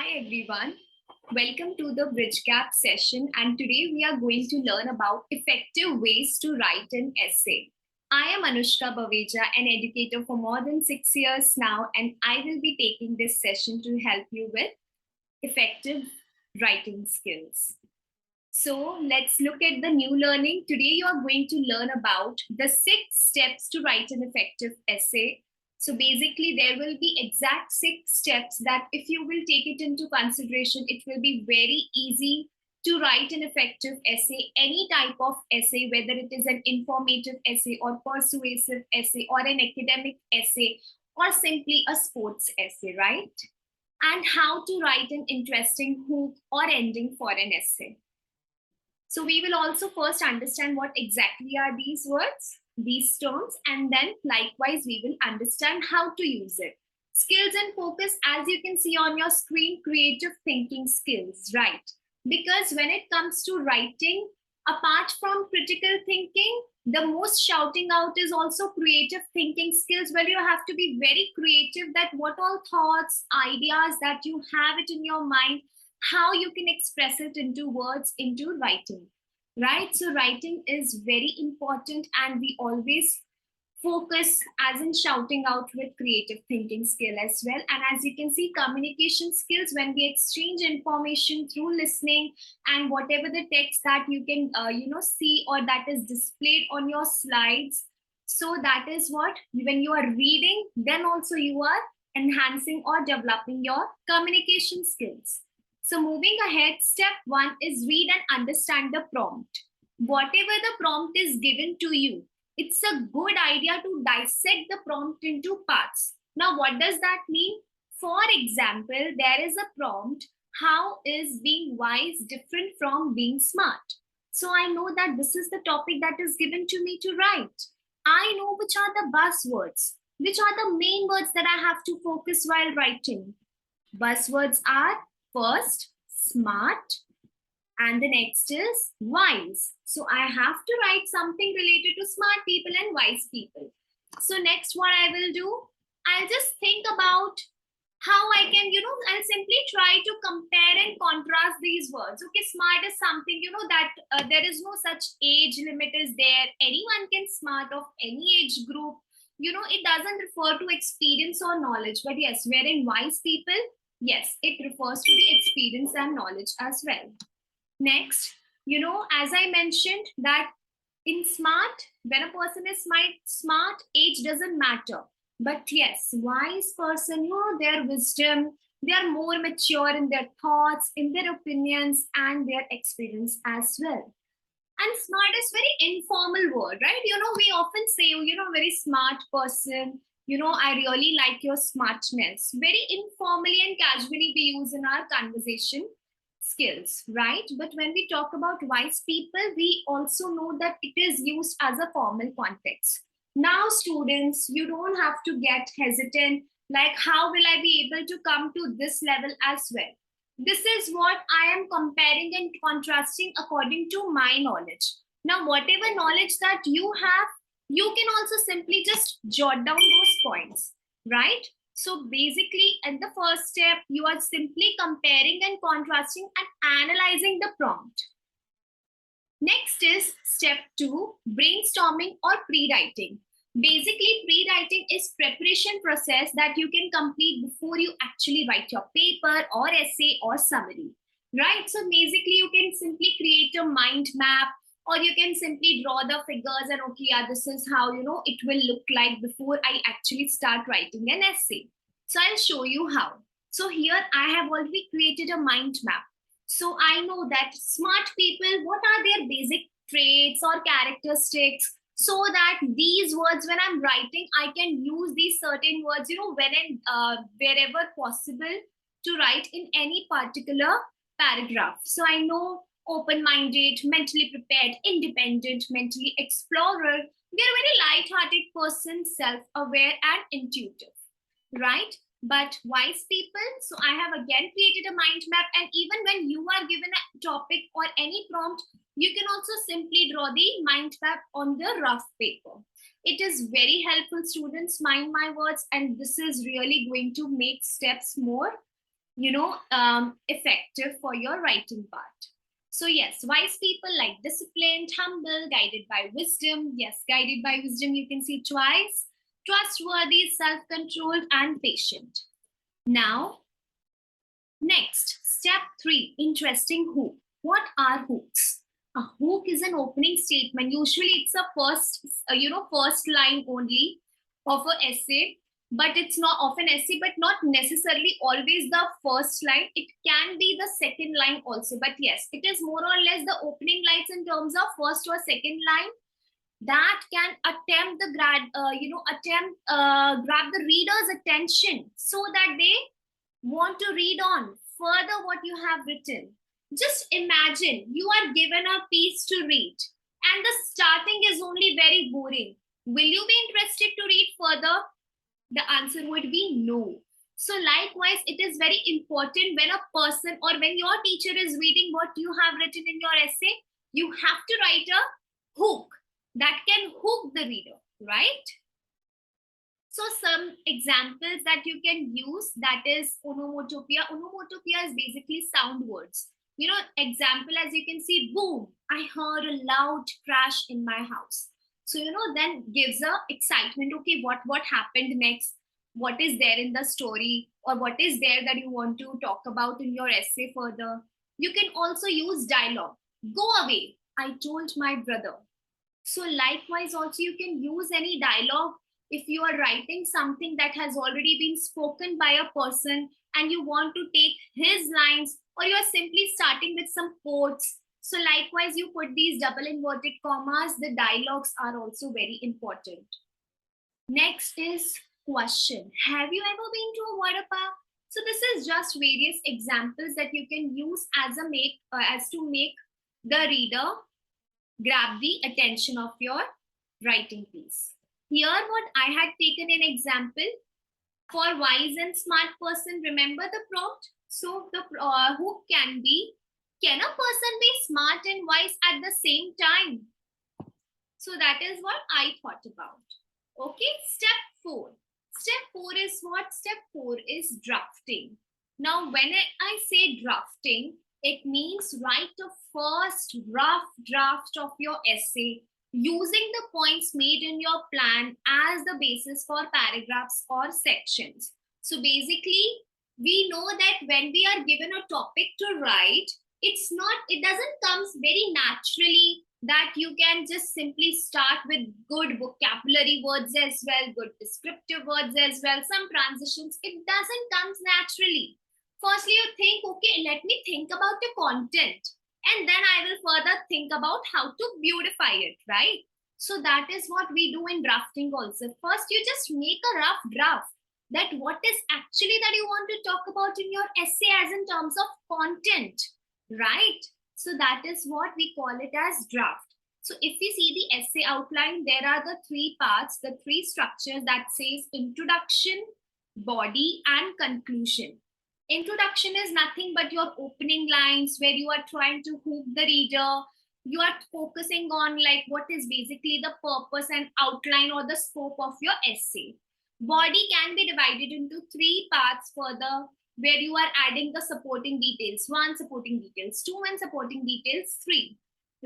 Hi everyone, welcome to the Bridge Gap session, and today we are going to learn about effective ways to write an essay. I am Anushka Baveja, an educator for more than 6 years now, and I will be taking this session to help you with effective writing skills. So let's look at the new learning. Today you are going to learn about the 6 steps to write an effective essay. So basically there will be exact 6 steps that if you will take it into consideration, it will be very easy to write an effective essay, any type of essay, whether it is an informative essay or persuasive essay or an academic essay or simply a sports essay, right? And how to write an interesting hook or ending for an essay. So we will also first understand what exactly are these words, these terms, and then likewise we will understand how to use it. Skills and focus, as you can see on your screen, creative thinking skills, right? Because when it comes to writing, apart from critical thinking, the most shouting out is also creative thinking skills, where you have to be very creative that what all thoughts, ideas that you have it in your mind, how you can express it into words, into writing, right? So writing is very important, and we always focus as in shouting out with creative thinking skill as well. And as you can see, communication skills, when we exchange information through listening and whatever the text that you can see or that is displayed on your slides, so that is what, when you are reading, then also you are enhancing or developing your communication skills. So moving ahead, step 1 is read and understand the prompt. Whatever the prompt is given to you, it's a good idea to dissect the prompt into parts. Now, what does that mean? For example, there is a prompt, how is being wise different from being smart? So I know that this is the topic that is given to me to write. I know which are the buzzwords, which are the main words that I have to focus while writing. Buzzwords are first, smart, and the next is wise. So I have to write something related to smart people and wise people. So next, what I will do, I'll just think about how I can, I'll simply try to compare and contrast these words. Okay, smart is something, that there is no such age limit is there. Anyone can smart of any age group. It doesn't refer to experience or knowledge, but yes, wherein wise people, yes, it refers to the experience and knowledge as well. Next, as I mentioned that in smart, when a person is smart, age doesn't matter. But yes, wise person, their wisdom, they are more mature in their thoughts, in their opinions, and their experience as well. And smart is very informal word, right? We often say, very smart person, I really like your smartness. Very informally and casually we use in our conversation skills, right? But when we talk about wise people, we also know that it is used as a formal context. Now, students, you don't have to get hesitant, like, how will I be able to come to this level as well? This is what I am comparing and contrasting according to my knowledge. Now, whatever knowledge that you have, you can also simply just jot down those points, right? So basically, at the first step, you are simply comparing and contrasting and analyzing the prompt. Next is step 2, brainstorming or pre-writing. Basically, pre-writing is preparation process that you can complete before you actually write your paper or essay or summary, right? So basically, you can simply create a mind map, or you can simply draw the figures and, okay, yeah, this is how, it will look like before I actually start writing an essay. So I'll show you how. So here I have already created a mind map. So I know that smart people, what are their basic traits or characteristics, so that these words, when I'm writing, I can use these certain words, wherever possible, to write in any particular paragraph. So I know open-minded, mentally prepared, independent, mentally explorer. They're a very light-hearted person, self-aware and intuitive, right? But wise people, so I have again created a mind map, and even when you are given a topic or any prompt, you can also simply draw the mind map on the rough paper. It is very helpful, students, mind my words, and this is really going to make steps more effective for your writing part. So yes, wise people like disciplined, humble, guided by wisdom. Yes, guided by wisdom, you can see twice. Trustworthy, self-controlled, and patient. Now, next, step 3, interesting hook. What are hooks? A hook is an opening statement. Usually it's a first line only of an essay, but it's not of an essay, but not necessarily always the first line. It can be the second line also, but yes, it is more or less the opening lines in terms of first or second line that can grab the reader's attention so that they want to read on further what you have written. Just imagine you are given a piece to read and the starting is only very boring. Will you be interested to read further? The answer would be no. So likewise, it is very important when a person or when your teacher is reading what you have written in your essay, you have to write a hook that can hook the reader, right? So some examples that you can use, that is onomatopoeia. Onomatopoeia is basically sound words. Example, as you can see, boom, I heard a loud crash in my house. So, then gives a excitement. Okay, what happened next? What is there in the story, or what is there that you want to talk about in your essay further? You can also use dialogue. Go away, I told my brother. So likewise, also you can use any dialogue if you are writing something that has already been spoken by a person and you want to take his lines, or you are simply starting with some quotes. So likewise, you put these double inverted commas. The dialogues are also very important. Next is question. Have you ever been to a water park? So this is just various examples that you can use as to make the reader grab the attention of your writing piece. Here, what I had taken an example for wise and smart person. Remember the prompt? So the hook can be, can a person be smart and wise at the same time? So that is what I thought about. Okay, step 4. Step 4 is what? Step 4 is drafting. Now, when I say drafting, it means write a first rough draft of your essay using the points made in your plan as the basis for paragraphs or sections. So basically, we know that when we are given a topic to write, it doesn't come very naturally that you can just simply start with good vocabulary words as well, good descriptive words as well, some transitions. It doesn't come naturally. Firstly, you think, okay, let me think about the content, and then I will further think about how to beautify it, right? So that is what we do in drafting also. First, you just make a rough draft that what is actually that you want to talk about in your essay as in terms of content, right? So that is what we call it as draft. So if we see the essay outline, there are the 3 parts, the 3 structures that says introduction, body, and conclusion. Introduction is nothing but your opening lines where you are trying to hook the reader. You are focusing on like what is basically the purpose and outline or the scope of your essay. Body can be divided into 3 parts further, where you are adding the supporting details. 1, supporting details 2, and supporting details 3,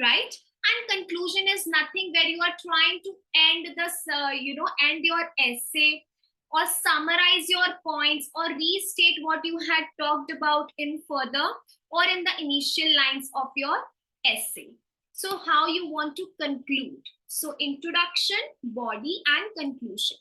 right? And conclusion is nothing where you are trying to end end your essay or summarize your points or restate what you had talked about in further or in the initial lines of your essay. So how you want to conclude. So introduction, body, and conclusion.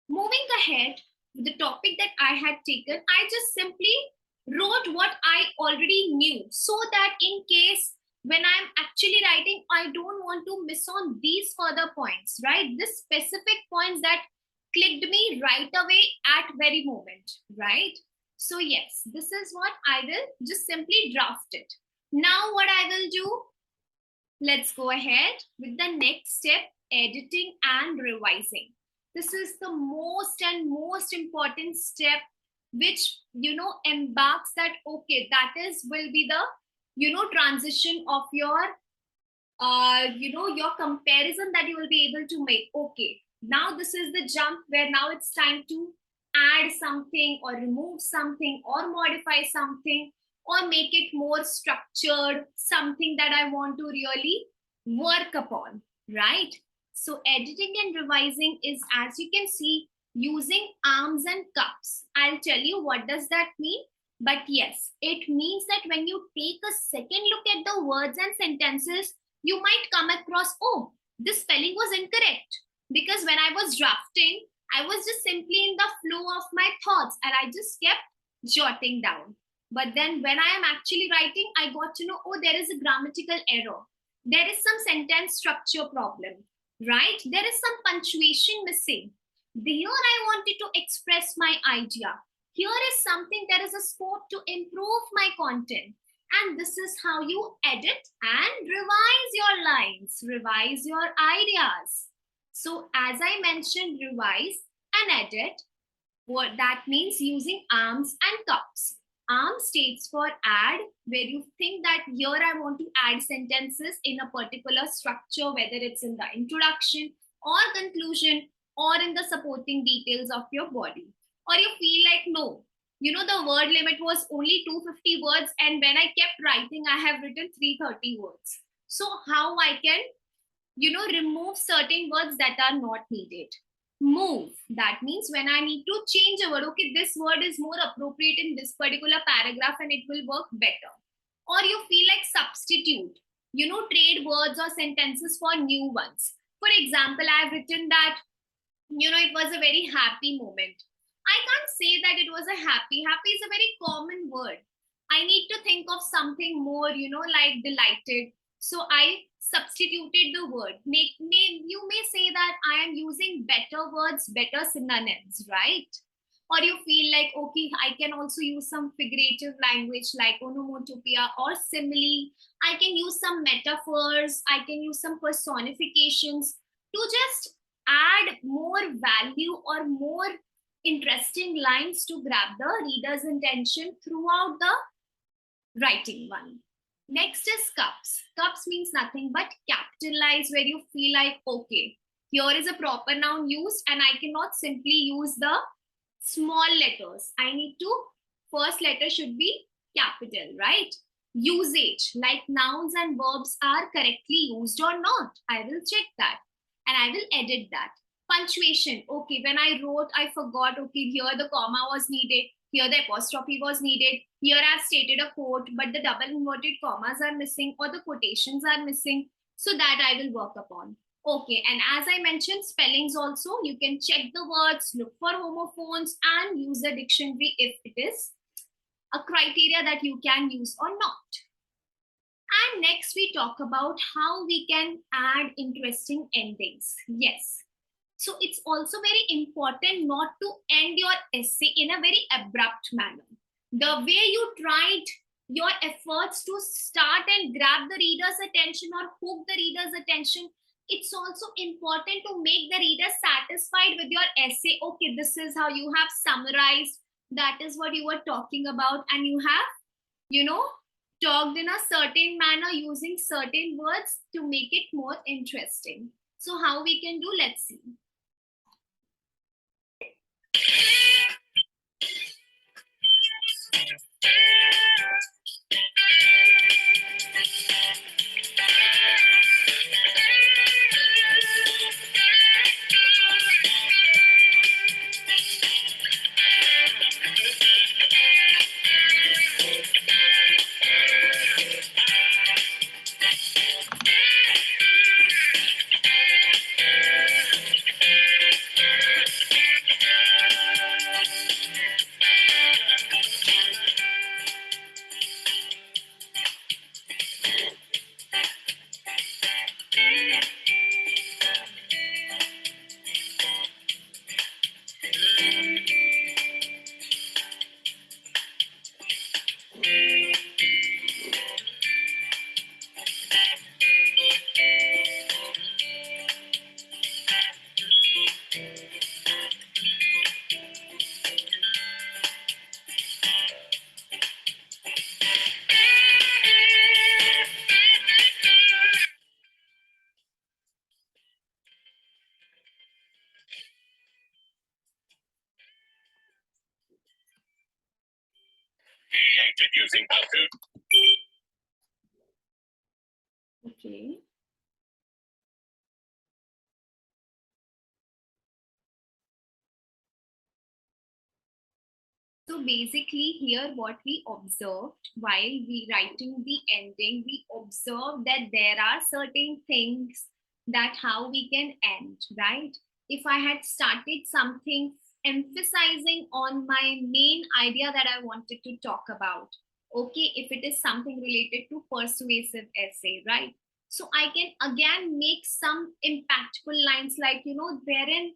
Moving ahead with the topic that I had taken, I just simply wrote what I already knew so that in case when I'm actually writing, I don't want to miss on these further points, right? This specific points that clicked me right away at very moment, right? So yes, this is what I will just simply draft it. Now what I will do, let's go ahead with the next step, editing and revising. This is the most and most important step which, embarks that, okay, that will be the, transition of your, your comparison that you will be able to make. Okay, now this is the jump where now it's time to add something or remove something or modify something or make it more structured, something that I want to really work upon, right? So editing and revising is, as you can see, using arms and cups. I'll tell you what does that mean. But yes, it means that when you take a second look at the words and sentences, you might come across, oh, this spelling was incorrect. Because when I was drafting, I was just simply in the flow of my thoughts and I just kept jotting down. But then when I am actually writing, I got to know, oh, there is a grammatical error. There is some sentence structure problem, right? There is some punctuation missing. Here I wanted to express my idea. Here is something, there is a scope to improve my content. And this is how you edit and revise your lines, revise your ideas. So as I mentioned, revise and edit, what that means using arms and cups. Arm stands for add, where you think that here I want to add sentences in a particular structure, whether it's in the introduction or conclusion or in the supporting details of your body. Or you feel like, no, the word limit was only 250 words, and when I kept writing, I have written 330 words. So how I can, remove certain words that are not needed. Move, that means when I need to change a word, okay, this word is more appropriate in this particular paragraph and it will work better. Or you feel like substitute, trade words or sentences for new ones. For example, I've written that, it was a very happy moment. I can't say that it was a happy. Happy is a very common word. I need to think of something more, like delighted. So I substituted the word. You may say that I am using better words, better synonyms, right? Or you feel like, okay, I can also use some figurative language like onomatopoeia or simile. I can use some metaphors. I can use some personifications to just add more value or more interesting lines to grab the reader's attention throughout the writing one. Next is cups. Cups means nothing but capitalize, where you feel like, okay, here is a proper noun used and I cannot simply use the small letters. I need to, first letter should be capital, right? Usage, like nouns and verbs are correctly used or not. I will check that and I will edit that. Punctuation, okay, when I wrote, I forgot, okay, here the comma was needed, here the apostrophe was needed, here I've stated a quote, but the double inverted commas are missing or the quotations are missing. So that I will work upon. Okay, and as I mentioned, spellings also, you can check the words, look for homophones and use the dictionary if it is a criteria that you can use or not. And next we talk about how we can add interesting endings. Yes. So it's also very important not to end your essay in a very abrupt manner. The way you tried your efforts to start and grab the reader's attention or hook the reader's attention, it's also important to make the reader satisfied with your essay. Okay, this is how you have summarized. That is what you were talking about. And you have, talked in a certain manner using certain words to make it more interesting. So how we can do, let's see. selected using how-to. Okay. So basically here what we observed while we writing the ending, we observed that there are certain things that how we can end, right? If I had started something emphasizing on my main idea that I wanted to talk about, okay, if it is something related to persuasive essay, right? So I can again make some impactful lines like, wherein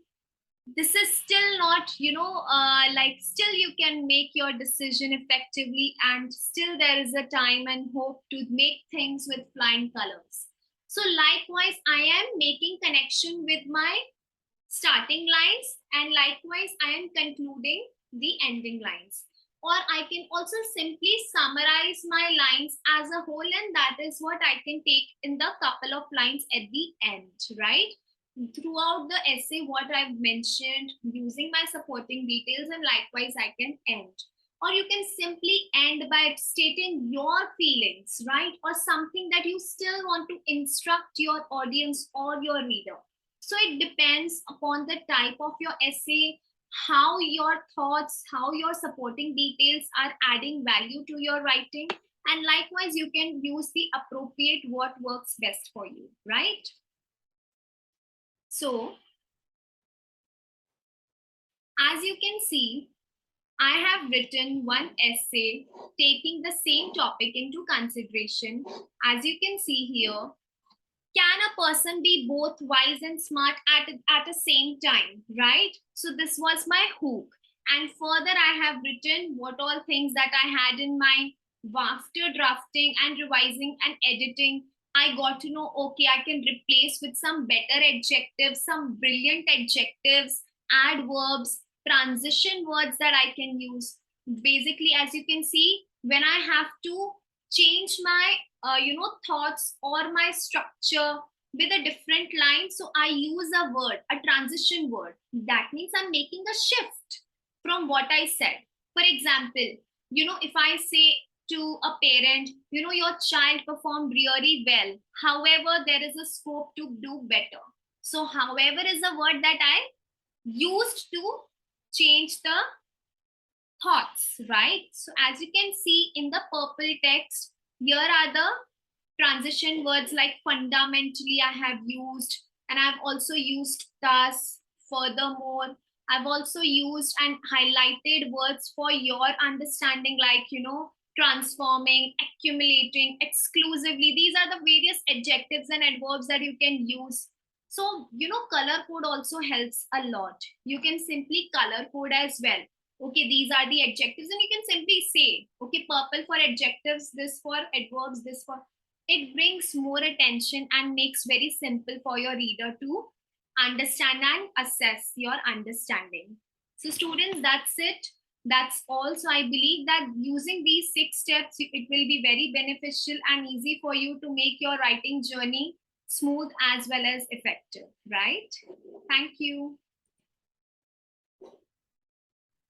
this is still not like still you can make your decision effectively and still there is a time and hope to make things with flying colors. So likewise I am making connection with my starting lines and likewise I am concluding the ending lines, or I can also simply summarize my lines as a whole, and that is what I can take in the couple of lines at the end, right? Throughout the essay what I've mentioned using my supporting details, and likewise I can end, or you can simply end by stating your feelings, right? Or something that you still want to instruct your audience or your reader. So it depends upon the type of your essay, how your thoughts, how your supporting details are adding value to your writing, and likewise you can use the appropriate what works best for you, right? So as you can see, I have written one essay taking the same topic into consideration. As you can see here, can a person be both wise and smart at the same time, right? So this was my hook. And further, I have written what all things that I had in mind. After drafting and revising and editing, I got to know, okay, I can replace with some better adjectives, some brilliant adjectives, adverbs, transition words that I can use. Basically, as you can see, when I have to change my thoughts or my structure with a different line, so I use a word, a transition word. That means I'm making a shift from what I said. For example, if I say to a parent, your child performed really well, however there is a scope to do better. So however is a word that I used to change the thoughts, right? So as you can see in the purple text, here are the transition words like fundamentally I have used, and I've also used thus, furthermore. I've also used and highlighted words for your understanding like, transforming, accumulating, exclusively. These are the various adjectives and adverbs that you can use. So, color code also helps a lot. You can simply color code as well. Okay, these are the adjectives, and you can simply say, okay, purple for adjectives, this for adverbs, this for, it brings more attention and makes very simple for your reader to understand and assess your understanding. So students, that's it. That's all. So I believe that using these 6 steps, it will be very beneficial and easy for you to make your writing journey smooth as well as effective, right? Thank you.